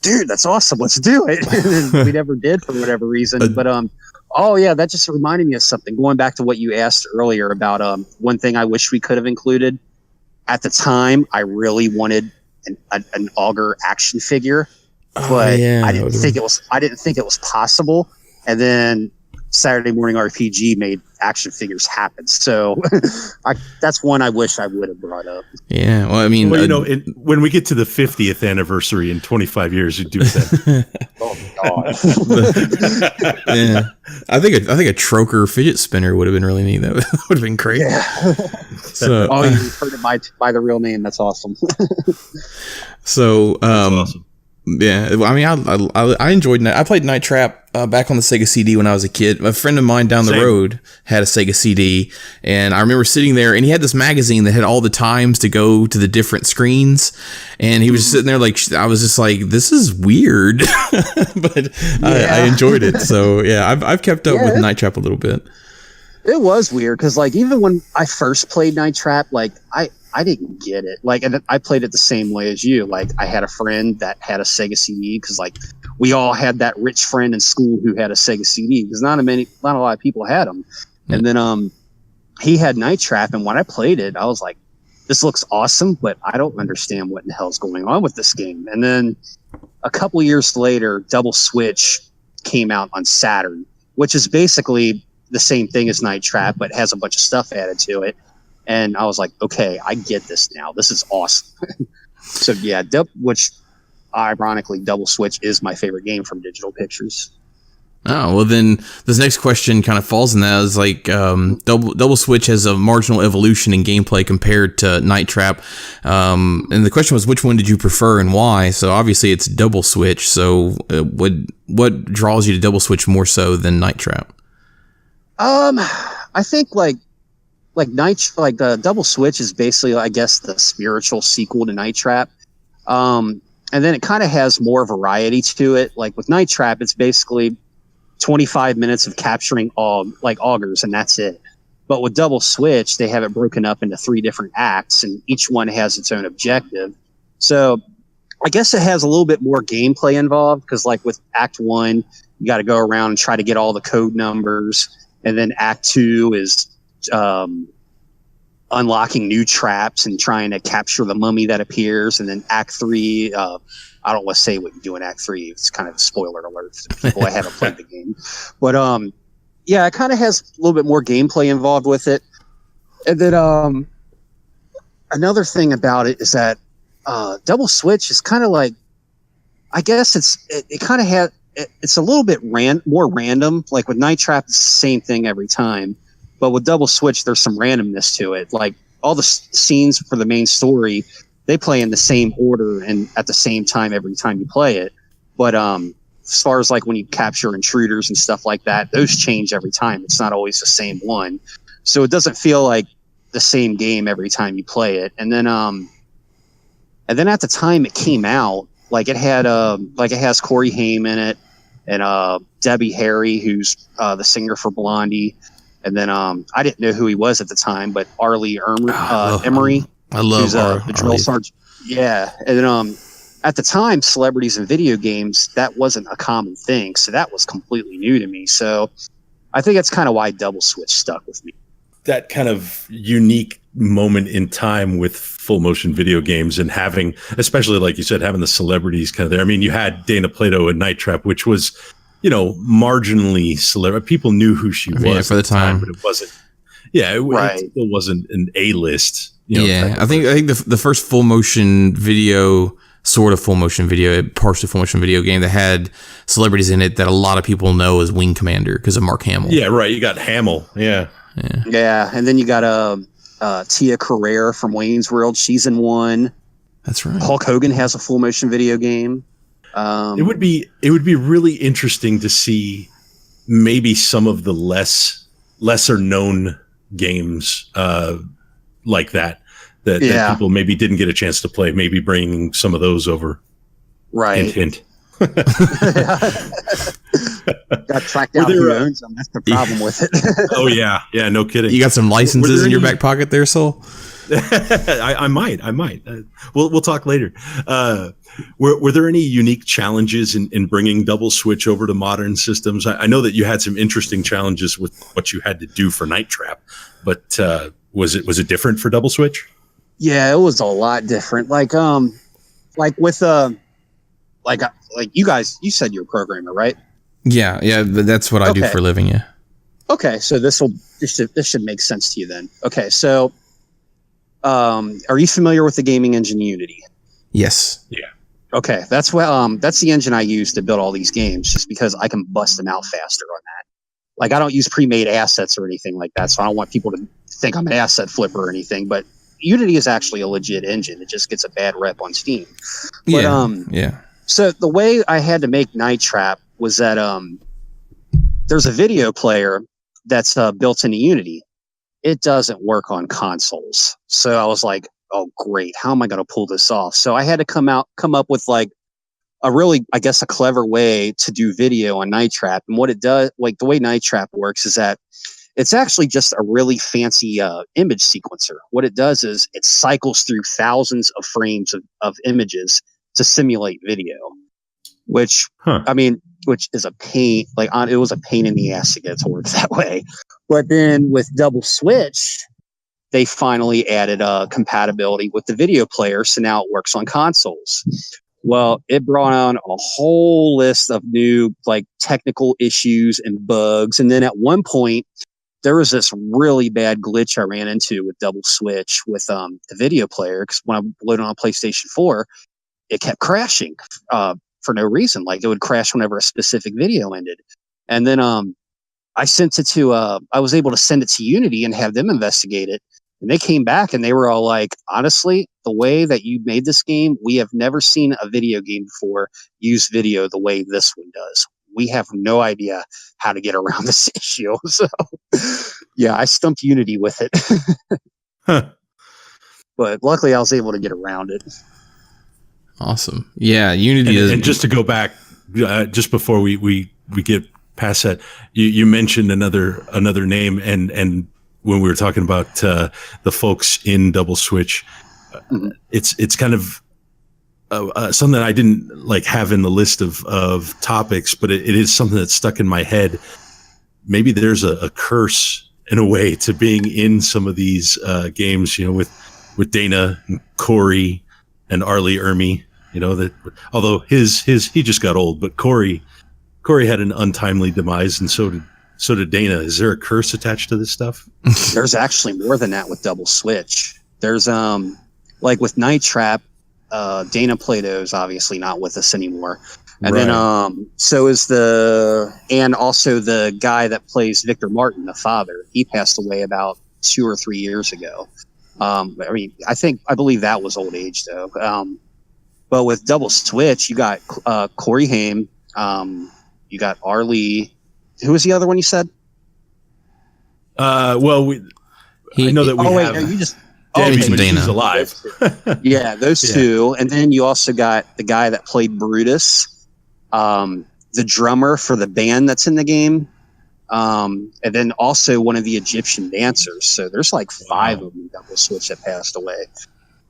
dude, that's awesome, let's do it. And we never did for whatever reason, but oh yeah, that just reminded me of something. Going back to what you asked earlier about one thing I wish we could have included. At the time, I really wanted an Augur action figure, but I didn't think it was possible. And then Saturday Morning RPG made action figures happen. So that's one I wish I would have brought up. Yeah, well, I mean, when we get to the 50th anniversary in 25 years, you do that. Oh God! Yeah, I think a Troker fidget spinner would have been really neat. That would have been great. Yeah. So, you heard it by the real name. That's awesome. So, that's awesome. Yeah, I mean, I enjoyed. I played Night Trap back on the Sega CD when I was a kid. A friend of mine down the road had a Sega CD, and I remember sitting there, and he had this magazine that had all the times to go to the different screens, and he was just sitting there like, I was just like, this is weird, but I enjoyed it. So yeah, I've kept up with Night Trap a little bit. It was weird because like even when I first played Night Trap, like I didn't get it. Like, and I played it the same way as you. Like, I had a friend that had a Sega CD because, like, we all had that rich friend in school who had a Sega CD because not a lot of people had them. And then he had Night Trap, and when I played it, I was like, this looks awesome, but I don't understand what in the hell's going on with this game. And then a couple years later, Double Switch came out on Saturn, which is basically the same thing as Night Trap, but has a bunch of stuff added to it. And I was like, okay, I get this now. This is awesome. So yeah, which ironically, Double Switch is my favorite game from Digital Pictures. Oh, well then this next question kind of falls in that. Is like Double Switch has a marginal evolution in gameplay compared to Night Trap. And the question was, which one did you prefer and why? So obviously it's Double Switch. So what draws you to Double Switch more so than Night Trap? I think the Double Switch is basically, I guess, the spiritual sequel to Night Trap. And then it kind of has more variety to it. Like with Night Trap, it's basically 25 minutes of capturing augers, and that's it. But with Double Switch, they have it broken up into 3 different acts, and each one has its own objective. So I guess it has a little bit more gameplay involved, because like with Act 1, you got to go around and try to get all the code numbers, and then Act 2 is unlocking new traps and trying to capture the mummy that appears, and then Act 3, I don't want to say what you do in Act 3. It's kind of a spoiler alert for people that haven't played the game. But yeah, it kind of has a little bit more gameplay involved with it. And then another thing about it is that Double Switch is kind of like, I guess it kind of has, it's a little bit more random. Like with Night Trap, it's the same thing every time. But with Double Switch, there's some randomness to it. Like all the scenes for the main story, they play in the same order and at the same time every time you play it. But as far as like when you capture intruders and stuff like that, those change every time. It's not always the same one. So it doesn't feel like the same game every time you play it. And then at the time it came out, like it has Corey Haim in it, and Debbie Harry, who's the singer for Blondie. And then I didn't know who he was at the time, but Arlie Emery. I love the drill sergeant. Yeah. And then at the time, celebrities in video games, that wasn't a common thing. So that was completely new to me. So I think that's kind of why Double Switch stuck with me. That kind of unique moment in time with full motion video games, and having, especially like you said, having the celebrities kind of there. I mean, you had Dana Plato in Night Trap, which was, marginally celebrity. People knew who she was for the time, but it wasn't. Yeah, it still wasn't an A-list. I think the first full motion video, sort of full motion video, partially full motion video game that had celebrities in it that a lot of people know as Wing Commander because of Mark Hamill. Yeah, right. You got Hamill. Yeah. And then you got Tia Carrere from Wayne's World. She's in one. That's right. Hulk Hogan has a full motion video game. It would be really interesting to see maybe some of the lesser known games like that people maybe didn't get a chance to play. Maybe bringing some of those over. Right. Hint. Got tracked down who owns them. That's the problem with it. Oh yeah, no kidding. You got some licenses in your back pocket there, Soul? I might. We'll talk later. Were there any unique challenges in bringing Double Switch over to modern systems? I know that you had some interesting challenges with what you had to do for Night Trap, but was it different for Double Switch? Yeah, it was a lot different. Like with you guys, you said you're a programmer, right? Yeah, that's what I do for a living. Yeah. Okay, so this should make sense to you then. Okay, so are you familiar with the gaming engine Unity? Yes. Yeah. Okay, that's the engine I use to build all these games, just because I can bust them out faster on that. Like I don't use pre-made assets or anything like that, so I don't want people to think I'm an asset flipper or anything. But Unity is actually a legit engine. It just gets a bad rep on Steam. But, So the way I had to make Night Trap was that there's a video player that's built into Unity. It doesn't work on consoles. So I was like, oh, great. How am I going to pull this off? So I had to come up with like a clever way to do video on Night Trap. And what it does, like the way Night Trap works is that it's actually just a really fancy image sequencer. What it does is it cycles through thousands of frames of images to simulate video. which I mean, which is a pain. Like it was a pain in the ass to get it to work that way. But then with Double Switch, they finally added compatibility with the video player, so now it works on consoles. Well, it brought on a whole list of new like technical issues and bugs, and then at one point there was this really bad glitch I ran into with Double Switch with the video player, because when I loaded on a PlayStation 4, it kept crashing for no reason. Like it would crash whenever a specific video ended. And then I sent it to I was able to send it to Unity and have them investigate it. And they came back and they were all like, honestly, the way that you made this game, we have never seen a video game before use video the way this one does. We have no idea how to get around this issue. So, yeah, I stumped Unity with it. But luckily, I was able to get around it. Awesome. Yeah, Unity is. And just to go back, just before we get past that, you mentioned another name, and when we were talking about the folks in Double Switch, it's kind of something that I didn't like have in the list of topics, but it is something that's stuck in my head. Maybe there's a curse in a way to being in some of these games, you know, with Dana and Corey and Arlie Ermy, you know, that although he just got old, but Corey had an untimely demise, and so did Dana. Is there a curse attached to this stuff? There's actually more than that with Double Switch. There's like with Night Trap, Dana Plato's obviously not with us anymore. And then so is and also the guy that plays Victor Martin, the father. He passed away about 2 or 3 years ago. I mean, I believe that was old age though. But with Double Switch, you got Corey Haim, you got Arlie. Who was the other one you said? Well, I know that we have. No, you just. Debbie, but Dana. He's alive. Yeah, those two, and then you also got the guy that played Brutus, the drummer for the band that's in the game, and then also one of the Egyptian dancers. So there's like 5 of them in Double Switch that passed away.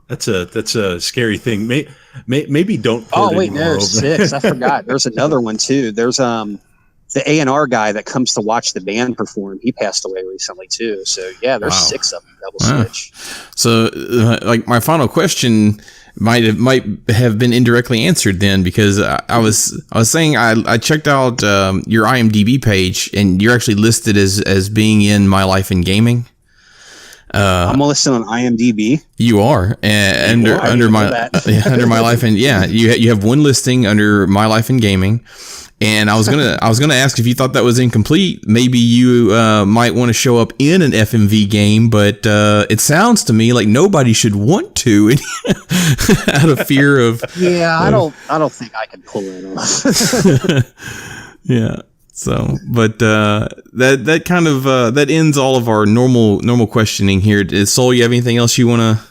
That's a scary thing. Maybe don't. Oh wait, there's 6. I forgot. There's another one too. There's the A&R guy that comes to watch the band perform. He passed away recently too. So yeah, there's 6 of them Double Switch. So like my final question might have been indirectly answered then, because I was saying I checked out your IMDb page, and you're actually listed as being in My Life in Gaming. I'm listed on IMDb. You are, under my life, and you have one listing under My Life in Gaming. And I was gonna ask if you thought that was incomplete. Maybe you might want to show up in an FMV game, but it sounds to me like nobody should want to out of fear of. Yeah, I don't think I can pull it off. Yeah. So, but that kind of that ends all of our normal questioning here. Soul, you have anything else you want to?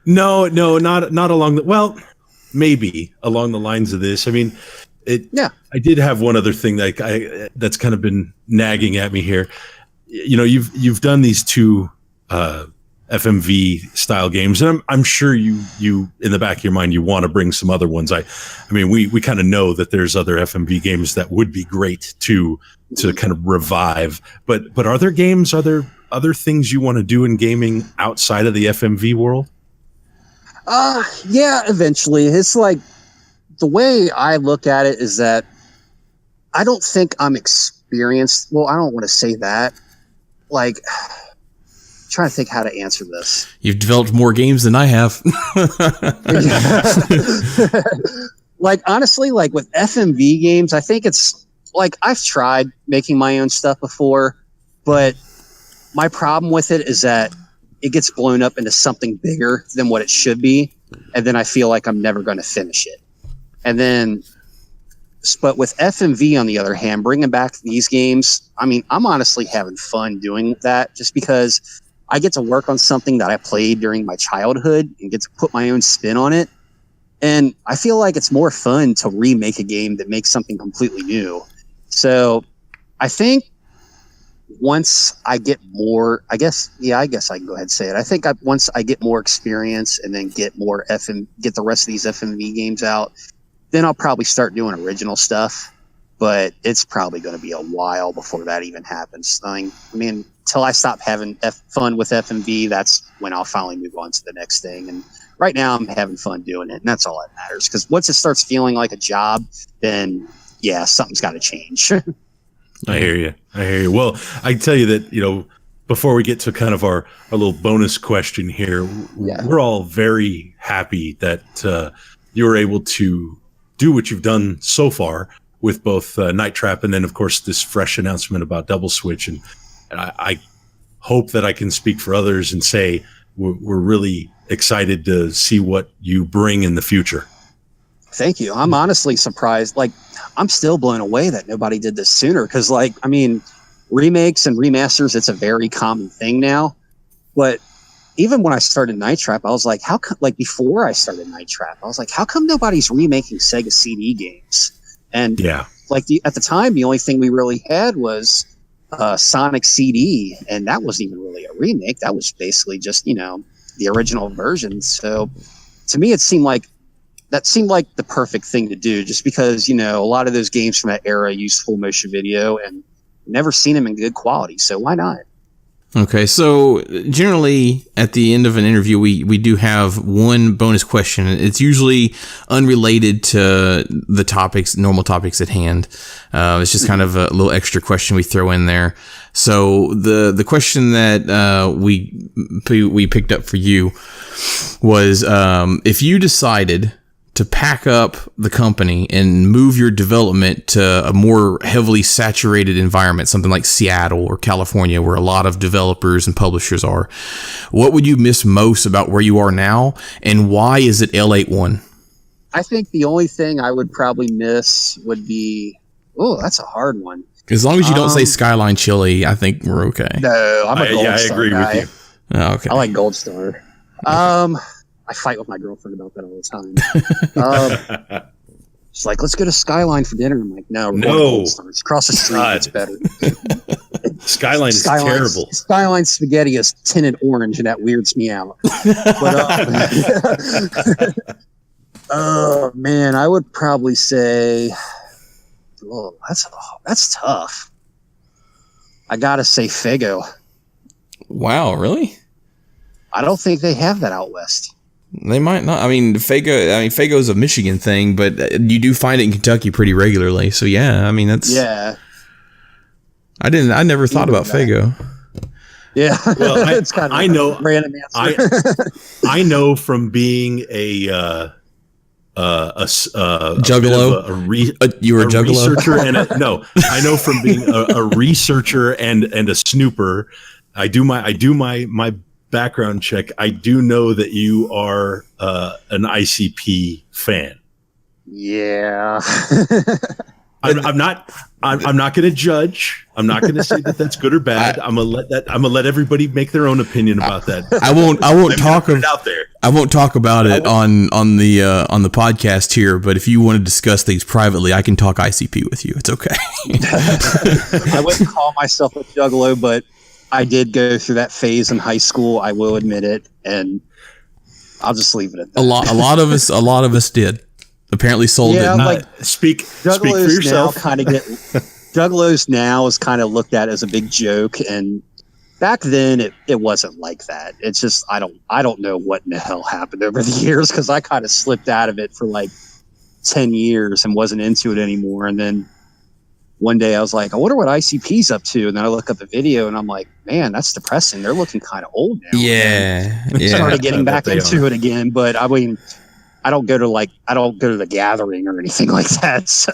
No, not along the. Well, maybe along the lines of this. I mean. I did have one other thing that's kind of been nagging at me here. You know, you've done these 2 FMV style games, and I'm sure you in the back of your mind you want to bring some other ones. I mean, we kind of know that there's other FMV games that would be great to kind of revive. But are there other things you want to do in gaming outside of the FMV world? Yeah, eventually. It's like, the way I look at it is that I don't think I'm experienced. Well, I don't want to say that. Like, I'm trying to think how to answer this. You've developed more games than I have. Like, honestly, like with FMV games, I think it's like I've tried making my own stuff before, but my problem with it is that it gets blown up into something bigger than what it should be, and then I feel like I'm never going to finish it. And then, but with FMV, on the other hand, bringing back these games, I mean, I'm honestly having fun doing that just because I get to work on something that I played during my childhood and get to put my own spin on it. And I feel like it's more fun to remake a game that makes something completely new. So I think once I get more, I guess I can go ahead and say it. I think once I get more experience and then get the rest of these FMV games out, then I'll probably start doing original stuff. But it's probably going to be a while before that even happens. I mean, until I stop having fun with FMV, that's when I'll finally move on to the next thing. And right now I'm having fun doing it, and that's all that matters. Because once it starts feeling like a job, then yeah, something's got to change. I hear you. Well, I tell you that, before we get to kind of our little bonus question here, we're all very happy that you were able to do what you've done so far with both Night Trap and then, of course, this fresh announcement about Double Switch. And I hope that I can speak for others and say we're really excited to see what you bring in the future. Thank you. I'm honestly surprised. Like, I'm still blown away that nobody did this sooner. Because, remakes and remasters, it's a very common thing now. But even when I started Night Trap, I was like, before I started Night Trap, I was like, how come nobody's remaking Sega CD games? And at the time, the only thing we really had was Sonic CD, and that wasn't even really a remake. That was basically just, the original version. So to me, it seemed like the perfect thing to do, just because, a lot of those games from that era used full motion video and never seen them in good quality. So why not? Okay, so generally at the end of an interview, we do have one bonus question. It's usually unrelated to the normal topics at hand. It's just kind of a little extra question we throw in there. So the question that we picked up for you was if you decided to pack up the company and move your development to a more heavily saturated environment, something like Seattle or California, where a lot of developers and publishers are, what would you miss most about where you are now, and why is it L81? I think the only thing I would probably miss would be, that's a hard one. As long as you don't say Skyline Chili, I think we're okay. No, I'm a Gold Star agree guy. with you. Oh, okay. I like Gold Star. I fight with my girlfriend about that all the time. She's like, let's go to Skyline for dinner. I'm like, no. It's across the street. It's better. Skyline is terrible. Skyline spaghetti is tinted orange, and that weirds me out. But, oh, man, I would probably say, that's tough. I got to say Fago. Wow, really? I don't think they have that out west. They might not. Fago is a Michigan thing, but you do find it in Kentucky pretty regularly. So yeah, that's I never thought about Fago. Yeah, well, it's kind of a random answer. I know from being a juggalo. You were a juggalo? Researcher I know from being a researcher and a snooper. I do my background check. I do know that you are an ICP fan. Yeah. I'm not going to judge. I'm not going to say that that's good or bad. I'm going to let everybody make their own opinion about that. I won't talk out there. I won't talk about it on the podcast here, but if you want to discuss things privately, I can talk ICP with you. It's okay. I wouldn't call myself a juggalo, but I did go through that phase in high school. I will admit it, and I'll just leave it at that. A lot of us did. Apparently, sold it. Speak for yourself. Juggalos now is kind of looked at as a big joke, and back then it wasn't like that. It's just I don't know what in the hell happened over the years, because I kind of slipped out of it for like 10 years and wasn't into it anymore, and then one day I was like, I wonder what ICP's up to. And then I look up the video and I'm like, man, that's depressing. They're looking kind of old now. Yeah. Started getting back into it again. But I mean, I don't go to the gathering or anything like that. So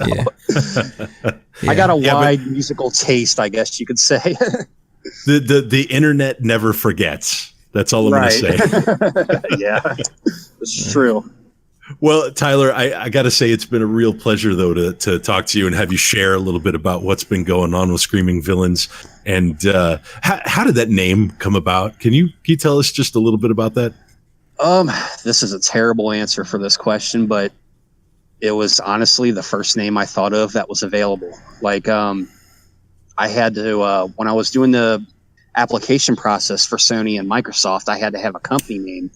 I got a wide musical taste, I guess you could say. The internet never forgets. That's all I'm going to say. Yeah, it's true. Well, Tyler, I got to say it's been a real pleasure, though, to talk to you and have you share a little bit about what's been going on with Screaming Villains. And how did that name come about? Can you tell us just a little bit about that? This is a terrible answer for this question, but it was honestly the first name I thought of that was available. Like, I had to, when I was doing the application process for Sony and Microsoft, I had to have a company name,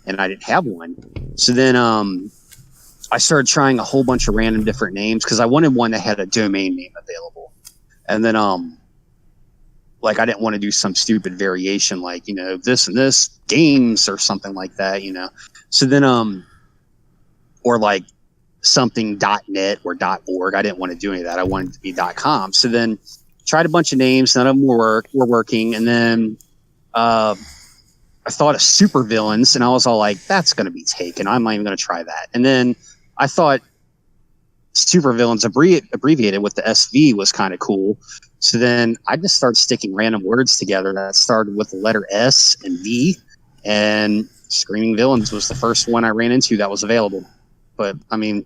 and I didn't have one. So then I started trying a whole bunch of random different names because I wanted one that had a domain name available. And then, like, I didn't want to do some stupid variation, like, you know, this and this games or something like that, you know? So then, or like something .net or .org. I didn't want to do any of that. I wanted it to be .com. So then tried a bunch of names. None of them were working. And then, I thought of supervillains, and I was all like, that's going to be taken. I'm not even going to try that. And then I thought supervillains abbreviated with the SV was kind of cool. So then I just started sticking random words together that started with the letter S and V, and Screaming Villains was the first one I ran into that was available. But I mean,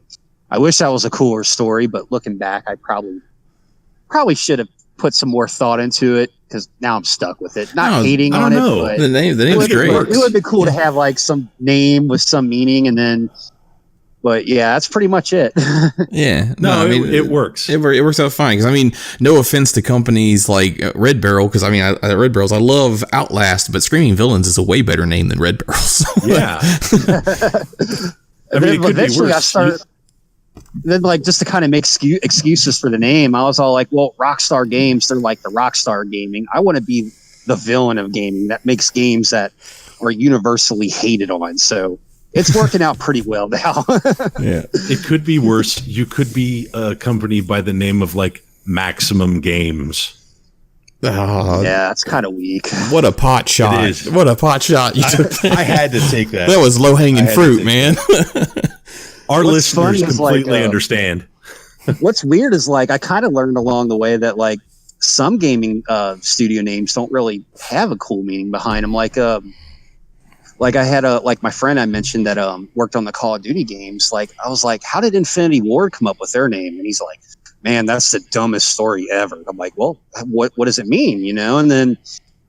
I wish that was a cooler story, but looking back, I probably should have put some more thought into it, because now I'm stuck with it. Not hating on it, but the name is great. It would have been cool to have like some name with some meaning, and then. But yeah, that's pretty much it. Yeah, no, I mean it works. It works out fine, because I mean, no offense to companies like Red Barrel, because I mean, Red Barrels, I love Outlast, but Screaming Villains is a way better name than Red Barrels. Yeah. I mean, it could be worse. I started. Then, like, just to kind of make excuses for the name, I was all like, well, Rockstar Games, they're like the Rockstar Gaming. I want to be the villain of gaming that makes games that are universally hated on. So it's working out pretty well now. Yeah. It could be worse. You could be a company by the name of, like, Maximum Games. Oh, yeah, it's kind of weak. What a pot shot. What a pot shot you took. I had to take that. That was low-hanging fruit, man. Our listeners completely like, understand. What's weird is, like, I kind of learned along the way that, like, some gaming studio names don't really have a cool meaning behind them. Like I had like my friend I mentioned that worked on the Call of Duty games. Like, I was like, how did Infinity Ward come up with their name? And he's like, man, that's the dumbest story ever. I'm like, well, what does it mean? You know? And then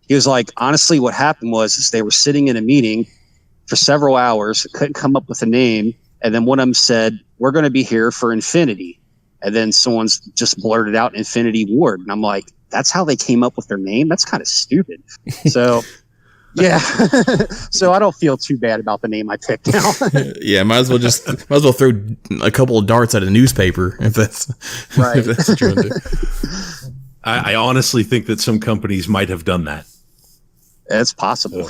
he was like, honestly, what happened was they were sitting in a meeting for several hours, couldn't come up with a name. And then one of them said, we're going to be here for Infinity. And then someone's just blurted out Infinity Ward. And I'm like, that's how they came up with their name? That's kind of stupid. So, yeah. So I don't feel too bad about the name I picked now. Yeah, might as well throw a couple of darts at a newspaper if that's right. If that's what you want to do. I honestly think that some companies might have done that. It's possible.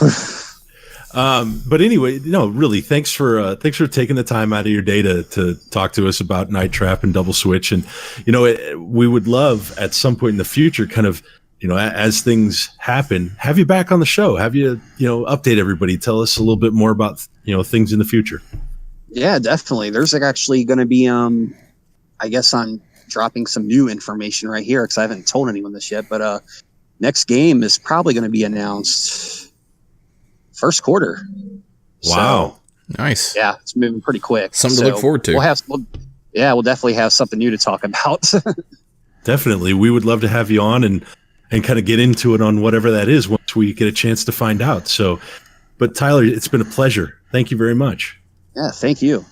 But anyway, no, really, thanks for taking the time out of your day to talk to us about Night Trap and Double Switch. And, you know, we would love at some point in the future, kind of, you know, as things happen, have you back on the show, have you, you know, update everybody, tell us a little bit more about, you know, things in the future. Yeah, definitely. There's actually going to be, I guess I'm dropping some new information right here, because I haven't told anyone this yet, but next game is probably going to be announced first quarter. Wow. So, nice. Yeah, it's moving pretty quick. Something to look forward to. We'll definitely have something new to talk about. Definitely. We would love to have you on and kind of get into it on whatever that is once we get a chance to find out. So, but Tyler, it's been a pleasure. Thank you very much. Yeah, thank you.